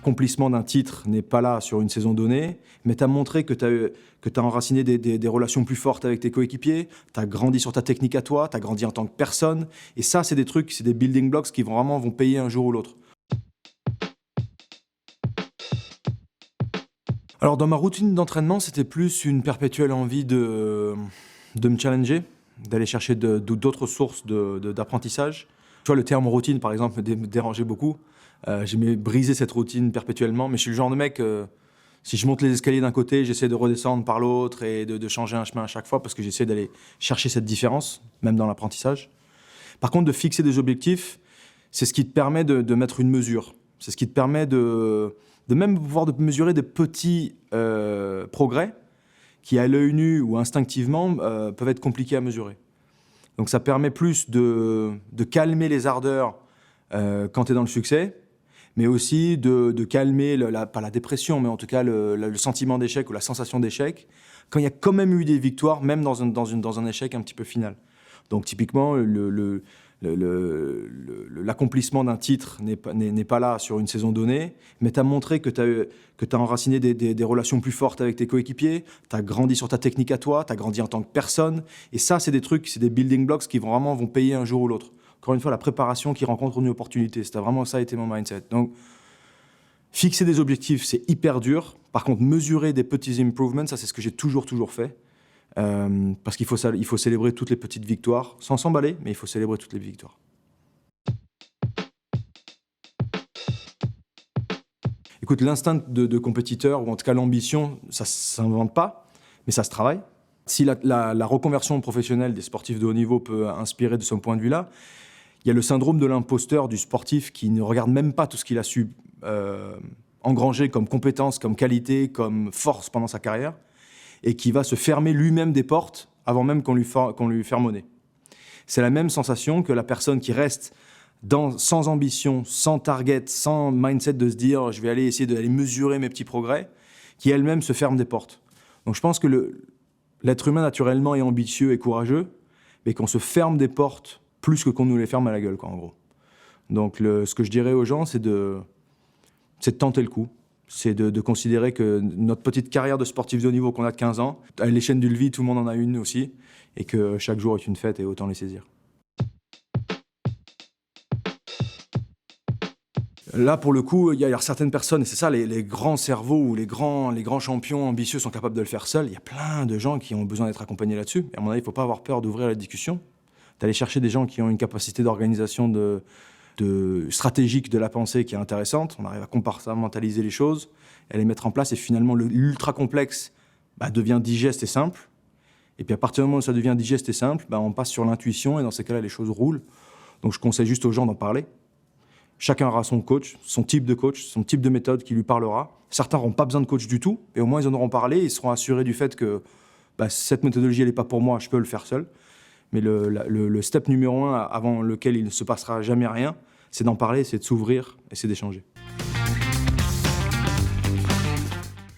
l'accomplissement d'un titre n'est pas là sur une saison donnée, mais tu as montré que tu as enraciné des relations plus fortes avec tes coéquipiers, tu as grandi sur ta technique à toi, tu as grandi en tant que personne. Et ça, c'est des trucs, c'est des building blocks qui vont payer un jour ou l'autre. Alors dans ma routine d'entraînement, c'était plus une perpétuelle envie de me challenger, d'aller chercher d'autres sources d'apprentissage. Tu vois, le terme routine, par exemple, me dérangeait beaucoup. J'aimais briser cette routine perpétuellement, mais je suis le genre de mec, si je monte les escaliers d'un côté, j'essaie de redescendre par l'autre et de changer un chemin à chaque fois parce que j'essaie d'aller chercher cette différence, même dans l'apprentissage. Par contre, de fixer des objectifs, c'est ce qui te permet de mettre une mesure. C'est ce qui te permet de même pouvoir mesurer des petits progrès qui, à l'œil nu ou instinctivement, peuvent être compliqués à mesurer. Donc ça permet plus de calmer les ardeurs quand tu es dans le succès, mais aussi de calmer, pas la dépression, mais en tout cas le sentiment d'échec ou la sensation d'échec, quand il y a quand même eu des victoires, même dans un échec un petit peu final. Donc typiquement, l'accomplissement d'un titre n'est pas là sur une saison donnée, mais tu as montré que tu as enraciné des relations plus fortes avec tes coéquipiers, tu as grandi sur ta technique à toi, tu as grandi en tant que personne. Et ça, c'est des trucs, c'est des building blocks qui vont payer un jour ou l'autre. Encore une fois, la préparation qui rencontre une opportunité. C'était vraiment ça a été mon mindset. Donc, fixer des objectifs, c'est hyper dur. Par contre, mesurer des petits improvements, ça, c'est ce que j'ai toujours fait. Parce qu'il faut célébrer toutes les petites victoires, sans s'emballer, mais il faut célébrer toutes les victoires. Écoute, l'instinct de compétiteur, ou en tout cas l'ambition, ça ne s'invente pas, mais ça se travaille. Si la reconversion professionnelle des sportifs de haut niveau peut inspirer de ce point de vue-là, il y a le syndrome de l'imposteur du sportif qui ne regarde même pas tout ce qu'il a su engranger comme compétences, comme qualité, comme force pendant sa carrière, et qui va se fermer lui-même des portes avant même qu'on lui ferme au nez. C'est la même sensation que la personne qui reste sans ambition, sans target, sans mindset de se dire « je vais aller essayer d'aller mesurer mes petits progrès », qui elle-même se ferme des portes. Donc je pense que l'être humain naturellement est ambitieux et courageux, mais qu'on se ferme des portes plus que qu'on nous les ferme à la gueule, quoi, en gros. Donc ce que je dirais aux gens, c'est de tenter le coup. C'est de considérer que notre petite carrière de sportif de haut niveau qu'on a de 15 ans, à l'échelle d'une vie, tout le monde en a une aussi, et que chaque jour est une fête et autant les saisir. Là, pour le coup, il y a certaines personnes, et c'est ça, les grands cerveaux ou les grands champions ambitieux sont capables de le faire seuls. Il y a plein de gens qui ont besoin d'être accompagnés là-dessus. Et à mon avis, il ne faut pas avoir peur d'ouvrir la discussion, d'aller chercher des gens qui ont une capacité d'organisation stratégique de la pensée qui est intéressante. On arrive à compartimentaliser les choses, à les mettre en place, et finalement, l'ultra complexe devient digeste et simple. Et puis à partir du moment où ça devient digeste et simple, on passe sur l'intuition, et dans ces cas-là, les choses roulent. Donc je conseille juste aux gens d'en parler. Chacun aura son coach, son type de méthode qui lui parlera. Certains n'auront pas besoin de coach du tout, et au moins ils en auront parlé, ils seront assurés du fait que cette méthodologie, elle n'est pas pour moi, je peux le faire seul. Mais le step numéro 1 avant lequel il ne se passera jamais rien, c'est d'en parler, c'est de s'ouvrir et c'est d'échanger.